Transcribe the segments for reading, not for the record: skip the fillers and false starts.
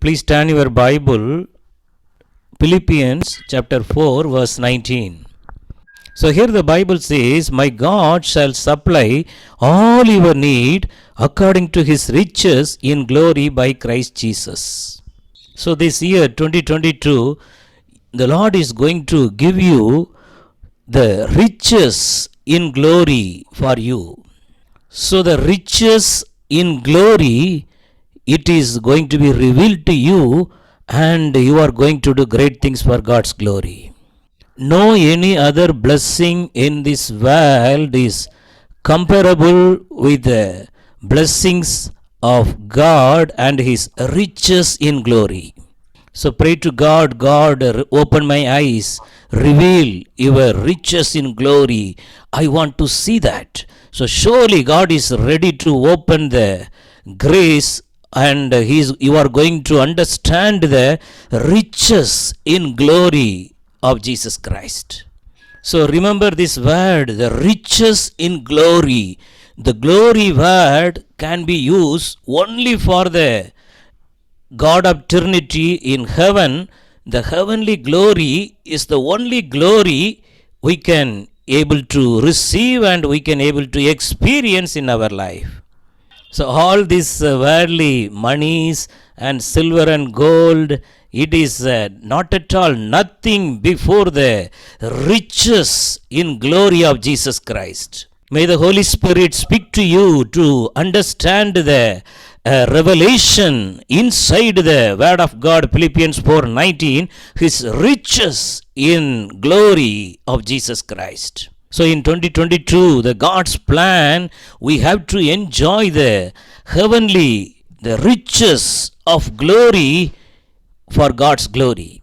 Please turn your Bible, Philippians chapter 4, verse 19. So here the Bible says, My God shall supply all your need according to his riches in glory by Christ Jesus. So this year 2022, the Lord is going to give you the riches in glory for you. So the riches in glory, it is going to be revealed to you, and you are going to do great things for God's glory. No any other blessing in this world is comparable with the blessings of God and his riches in glory. So pray to God, God, open my eyes, reveal your riches in glory. I want to see that. So surely God is ready to open the grace, and you are going to understand the riches in glory of Jesus Christ. So remember this word, the riches in glory. The glory word can be used only for the God of eternity in heaven. The heavenly glory is the only glory we can able to receive and we can able to experience in our life. So all these worldly monies and silver and gold, it is not at all nothing before the riches in glory of Jesus Christ. May the Holy Spirit speak to you to understand the revelation inside the Word of God, Philippians 4:19, his riches in glory of Jesus Christ. So in 2022, the God's plan, we have to enjoy the heavenly, the riches of glory for God's glory.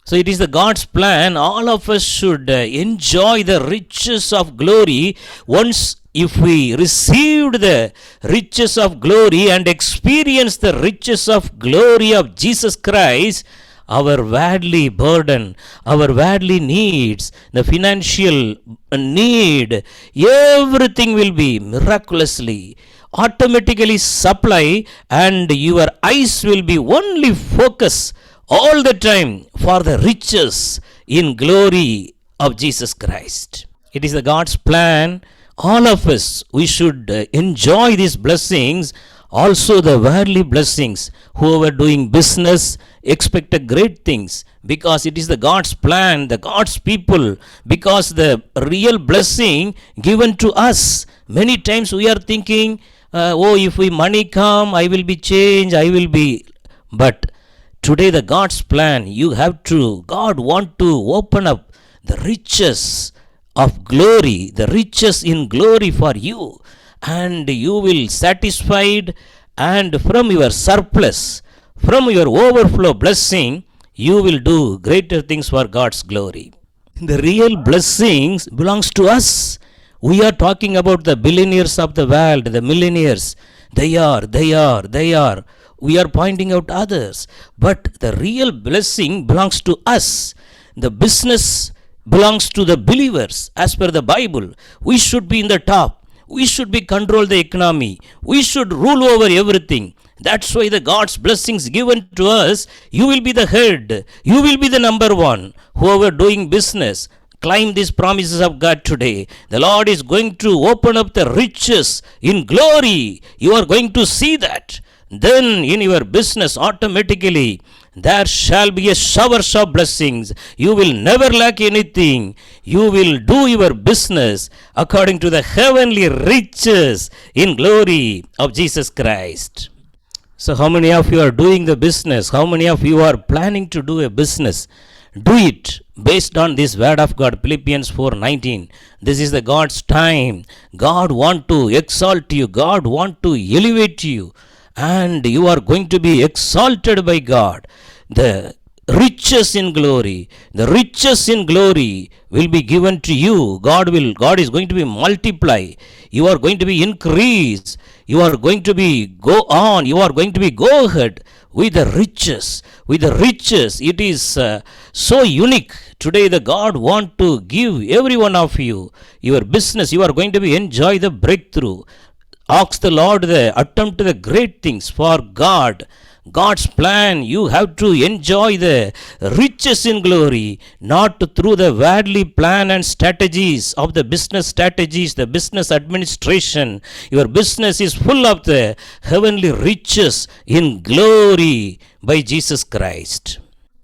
So it is the God's plan, all of us should enjoy the riches of glory. Once if we received the riches of glory and experience the riches of glory of Jesus Christ, our worldly burden, our worldly needs, the financial need, everything will be miraculously, automatically supply, and your eyes will be only focus all the time for the riches in glory of Jesus Christ. It is the God's plan. All of us, we should enjoy these blessings, also the worldly blessings. Whoever doing business, expect a great things, because it is the God's plan, the God's people, because the real blessing given to us. Many times we are thinking, if we money come, I will be changed, I will be. But today the God's plan, you have to, God want to open up the riches of glory, the riches in glory for you, and you will satisfied, and from your surplus, from your overflow blessing, you will do greater things for God's glory. The real blessings belongs to us. We are talking about the billionaires of the world, the millionaires. They are. We are pointing out others. But the real blessing belongs to us. The business belongs to the believers. As per the Bible, we should be in the top. We should be control the economy. We should rule over everything. That's why the God's blessings given to us, you will be the head. You will be the number one. Whoever doing business, claim these promises of God today. The Lord is going to open up the riches in glory. You are going to see that. Then in your business automatically there shall be a showers of blessings. You will never lack anything. You will do your business according to the heavenly riches in glory of Jesus Christ. So how many of you are doing the business? How many of you are planning to do a business? Do it based on this word of God, Philippians 4:19. This is the God's time. God want to exalt you. God want to elevate you. And you are going to be exalted by God. The riches in glory, the riches in glory will be given to you. God is going to be multiply. You are going to be increased. You are going to be go on. You are going to be go ahead with the riches. With the riches, it is so unique. Today the God want to give every one of you your business. You are going to be enjoy the breakthrough. Ask the Lord the attempt to the great things for God. God's plan, you have to enjoy the riches in glory, not through the worldly plan and strategies of the business strategies, the business administration. Your business is full of the heavenly riches in glory by Jesus Christ.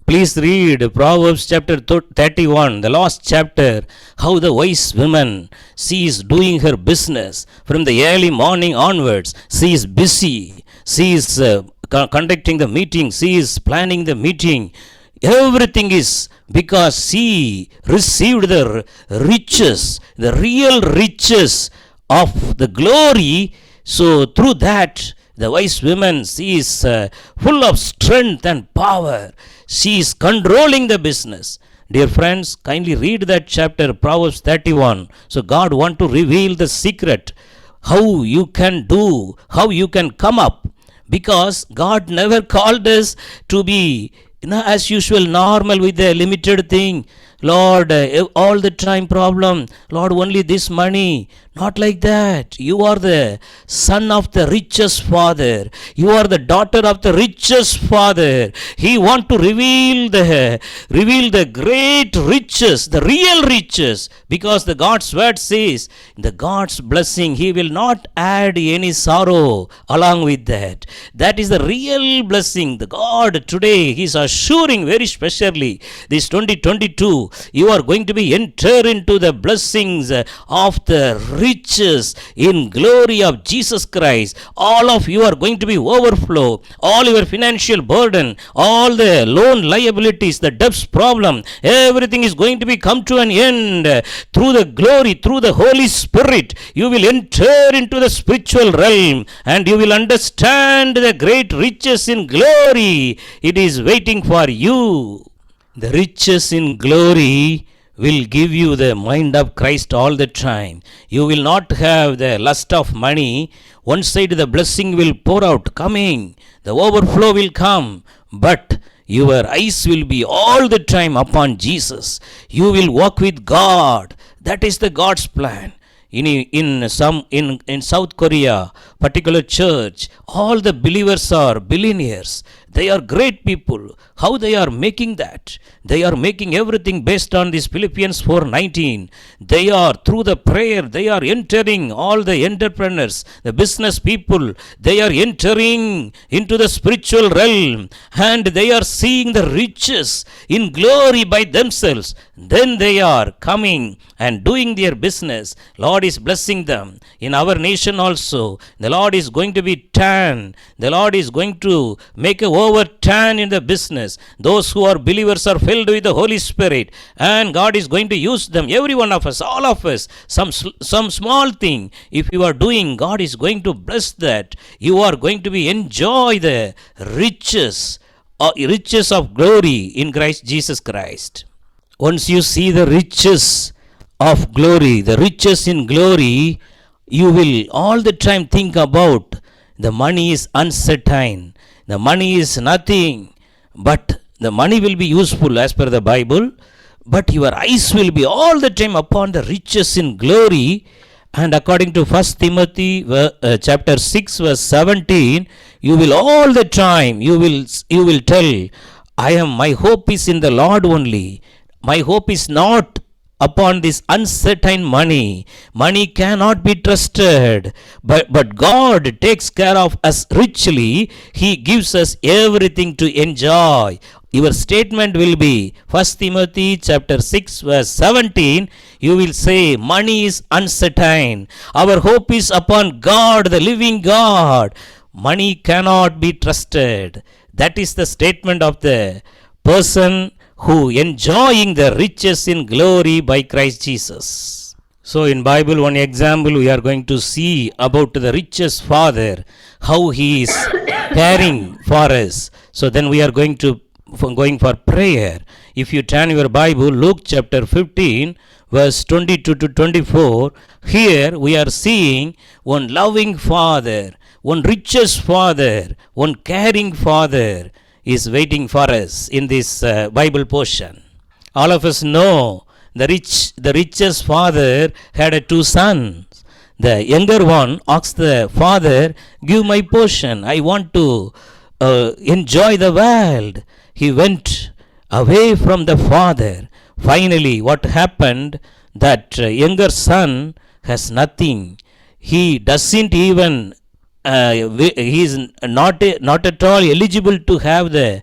Please read Proverbs chapter 31, the last chapter, how the wise woman, she is doing her business from the early morning onwards. She is busy. She is conducting the meeting. She is planning the meeting. Everything is because she received the riches, the real riches of the glory. So through that, the wise woman, she is full of strength and power. She is controlling the business. Dear friends, kindly read that chapter, Proverbs 31. So God want to reveal the secret, how you can do, how you can come up. Because God never called us to be, as usual, normal with a limited thing. Lord, all the time problem. Lord, only this money. Not like that. You are the son of the richest father. You are the daughter of the richest father. He want to reveal the great riches, the real riches. Because the God's word says, the God's blessing, He will not add any sorrow along with that. That is the real blessing. The God today, He is assuring very specially, this 2022, you are going to be enter into the blessings of the riches in glory of Jesus Christ. All of you are going to be overflow. All your financial burden, all the loan liabilities, the debts problem, everything is going to be come to an end through the glory, through the Holy Spirit. You will enter into the spiritual realm and you will understand the great riches in glory. It is waiting for you. The riches in glory will give you the mind of Christ all the time. You will not have the lust of money. One side the blessing will pour out, coming. The overflow will come. But your eyes will be all the time upon Jesus. You will walk with God. That is the God's plan. In South Korea, particular church, all the believers are billionaires. They are great people. How they are making that? They are making everything based on this Philippians 4:19. They are, through the prayer, they are entering, all the entrepreneurs, the business people, they are entering into the spiritual realm and they are seeing the riches in glory by themselves. Then they are coming and doing their business. Lord is blessing them. In our nation also, the Lord is going to be turn. The Lord is going to make a overturn in the business. Those who are believers are filled with the Holy Spirit and God is going to use them. Every one of us, all of us, some small thing. If you are doing, God is going to bless that. You are going to be enjoy the riches of glory in Christ Jesus Christ. Once you see the riches of glory, the riches in glory, you will all the time think about the money is uncertain. The money is nothing, but the money will be useful as per the Bible, but your eyes will be all the time upon the riches in glory. And according to 1 Timothy chapter 6 verse 17, you will all the time, you will tell, my hope is in the Lord only. My hope is not upon this uncertain money. Money cannot be trusted, but God takes care of us richly. He gives us everything to enjoy. Your statement will be 1 Timothy chapter 6 verse 17. You will say, money is uncertain. Our hope is upon God, the living God. Money cannot be trusted. That is the statement of the person who enjoying the riches in glory by Christ Jesus. So in Bible, one example we are going to see about the richest Father, how He is caring for us. So then we are going for prayer. If you turn your Bible, Luke chapter 15, verse 22 to 24, here we are seeing one loving Father, one richest Father, one caring Father is waiting for us in this Bible portion. All of us know the richest father had 2 sons. The younger one asked the father, give my portion. I want to enjoy the world. He went away from the father. Finally, what happened? That younger son has nothing. He doesn't even, he is not at all eligible to have the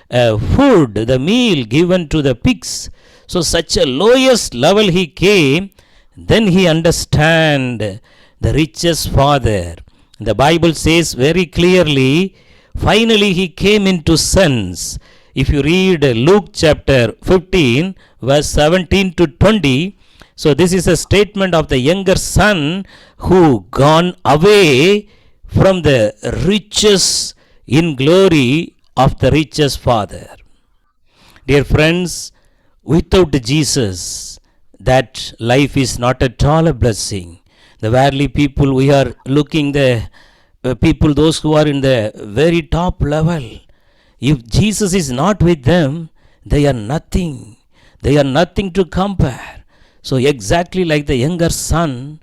food, the meal given to the pigs. So such a lowest level he came. Then he understand the richest father. The Bible says very clearly, finally he came into sense. If you read Luke chapter 15, verse 17 to 20, so this is a statement of the younger son who gone away from the riches in glory of the richest father. Dear friends, without Jesus, that life is not at all a blessing. The worldly people, we are looking the people, those who are in the very top level. If Jesus is not with them, they are nothing. They are nothing to compare. So exactly like the younger son,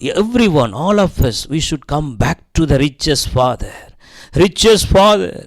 everyone, all of us, we should come back to the richest father. Richest father.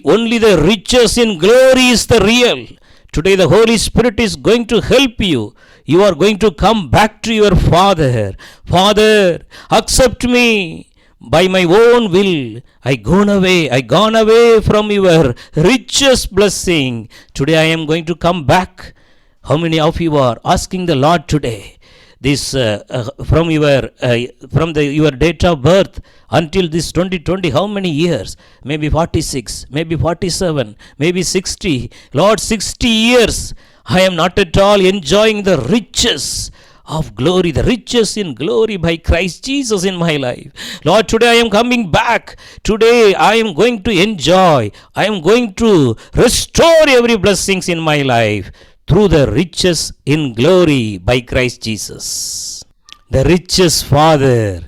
Only the riches in glory is the real. Today the Holy Spirit is going to help you. You are going to come back to your Father. Father, accept me. By my own will, I gone away from your richest blessing. Today I am going to come back. How many of you are asking the Lord today? This from your date of birth until this 2020, how many years? Maybe 46, maybe 47, maybe 60. Lord, 60 years I am not at all enjoying the riches of glory, the riches in glory by Christ Jesus in my life. Lord, today I am coming back. Today I am going to enjoy. I am going to restore every blessings in my life through the riches in glory by Christ Jesus. The richest Father,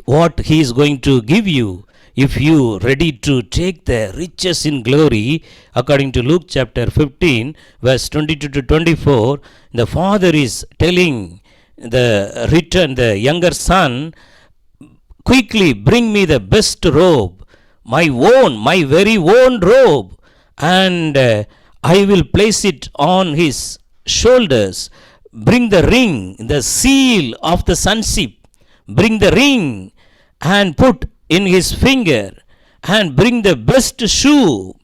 what He is going to give you if you ready to take the riches in glory, according to Luke chapter 15, verse 22 to 24, the Father is telling the younger son, quickly bring me the best robe, my very own robe, and I will place it on his shoulders. Bring the ring, the seal of the sonship. Bring the ring and put in his finger, and bring the best shoe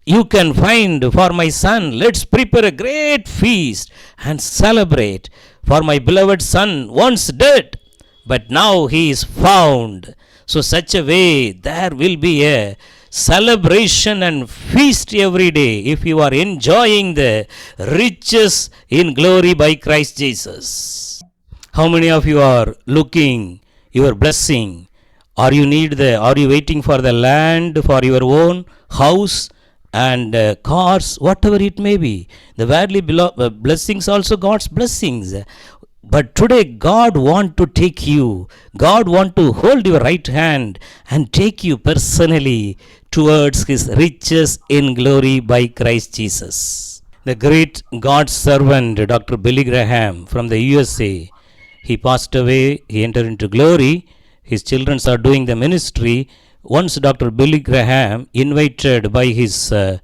you can find for my son. Let's prepare a great feast and celebrate. For my beloved son, once dead, but now he is found. So such a way there will be a celebration and feast every day if you are enjoying the riches in glory by Christ Jesus. How many of you are looking your blessing? Are you waiting for the land, for your own house and cars, whatever it may be? The worldly blessings also God's blessings. But today God want to take you. God want to hold your right hand and take you personally towards His riches in glory by Christ Jesus. The great God's servant, Dr. Billy Graham from the USA, he passed away. He entered into glory. His children are doing the ministry. Once Dr. Billy Graham invited by his a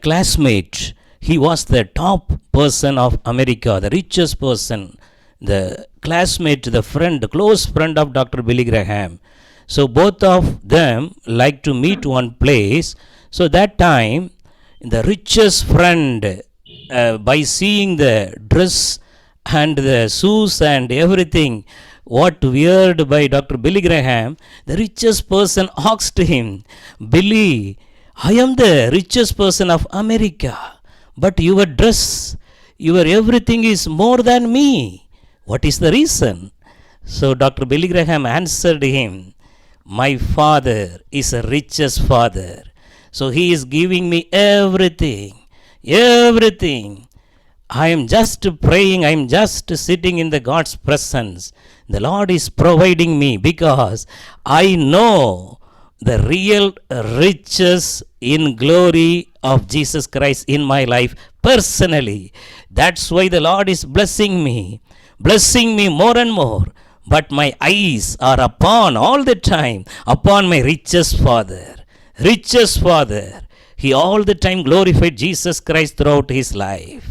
classmate. He was the top person of America, the richest person, the classmate, the friend, the close friend of Dr. Billy Graham. So both of them like to meet one place. So that time, the richest friend, by seeing the dress and the shoes and everything, what weird by Dr. Billy Graham, the richest person asked him, Billy, I am the richest person of America, but your dress, your everything is more than me. What is the reason? So Dr. Billy Graham answered him, my father is a richest father. So he is giving me everything. I am just praying, I am just sitting in the God's presence. The Lord is providing me because I know the real riches in glory of Jesus Christ in my life personally. That's why the Lord is blessing me more and more. But my eyes are upon all the time, upon my richest Father. richest Father. He all the time glorified Jesus Christ throughout his life.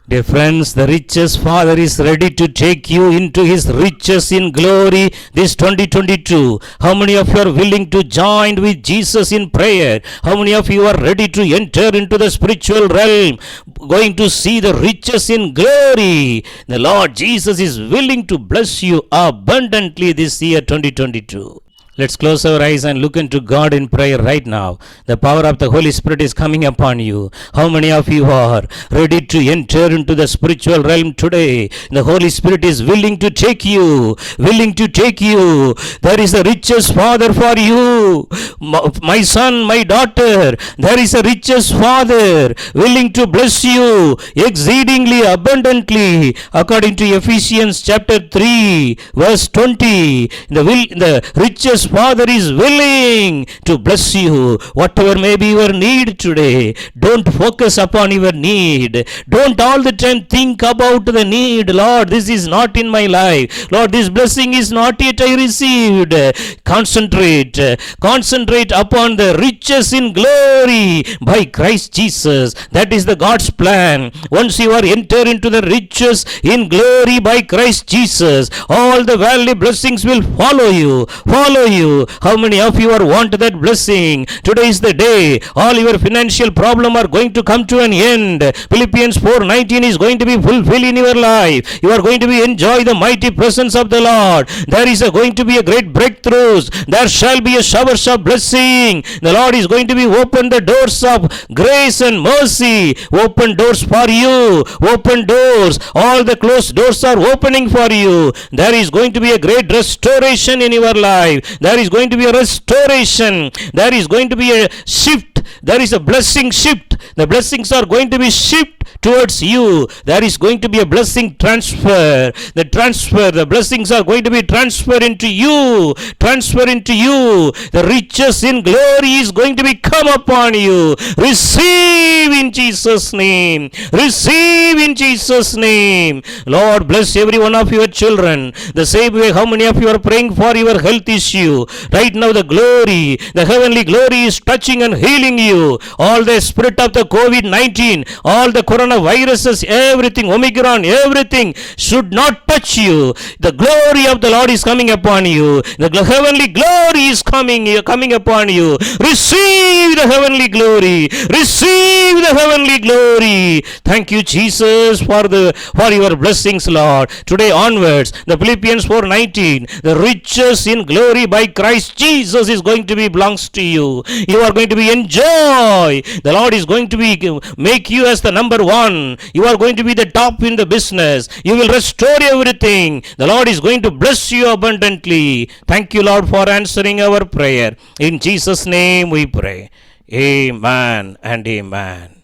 Dear friends, the richest Father is ready to take you into his riches in glory this 2022. How many of you are willing to join with Jesus in prayer? How many of you are ready to enter into the spiritual realm, going to see the riches in glory? The Lord Jesus is willing to bless you abundantly this year 2022. Let's close our eyes and look into God in prayer right now. The power of the Holy Spirit is coming upon you. How many of you are ready to enter into the spiritual realm today? The Holy Spirit is willing to take you, willing to take you. There is a richest Father for you. My son, my daughter, there is a richest Father willing to bless you exceedingly abundantly. According to Ephesians chapter 3 verse 20, the richest Father is willing to bless you. Whatever may be your need today, don't focus upon your need. Don't all the time think about the need. Lord, this is not in my life. Lord, this blessing is not yet I received. Concentrate upon the riches in glory by Christ Jesus. That is the God's plan. Once you are enter into the riches in glory by Christ Jesus, all the worldly blessings will follow you. How many of you are want that blessing? Today is the day. All your financial problem are going to come to an end. Philippians 4:19 is going to be fulfilled in your life. You are going to be enjoy the mighty presence of the Lord. There is going to be a great breakthroughs. There shall be a showers of blessing. The Lord is going to be open the doors of grace and mercy. Open doors for you. Open doors. All the closed doors are opening for you. There is going to be a great restoration in your life. There is going to be a restoration. There is going to be a shift. There is a blessing shift. The blessings are going to be shift towards you. There is going to be a blessing transfer. The blessings are going to be transferred into you. The riches in glory is going to be come upon you. Receive in Jesus' name. Lord, bless every one of your children. The same way how many of you are praying for your health issue. Right now the glory, the heavenly glory is touching and healing you. All the spirit of the COVID-19, all the coronaviruses, everything, Omicron, everything should not touch you. The glory of the Lord is coming upon you. The heavenly glory is coming upon you. Receive the heavenly glory. Thank you, Jesus, for your blessings, Lord. Today onwards, the Philippians 4:19, the riches in glory by Christ Jesus is going to be belongs to you. You are going to be enjoy. The Lord is going to be make you as the number one. You are going to be the top in the business. You will restore everything. The Lord is going to bless you abundantly. Thank you, Lord, for answering our prayer. In Jesus' name we pray. Amen and amen.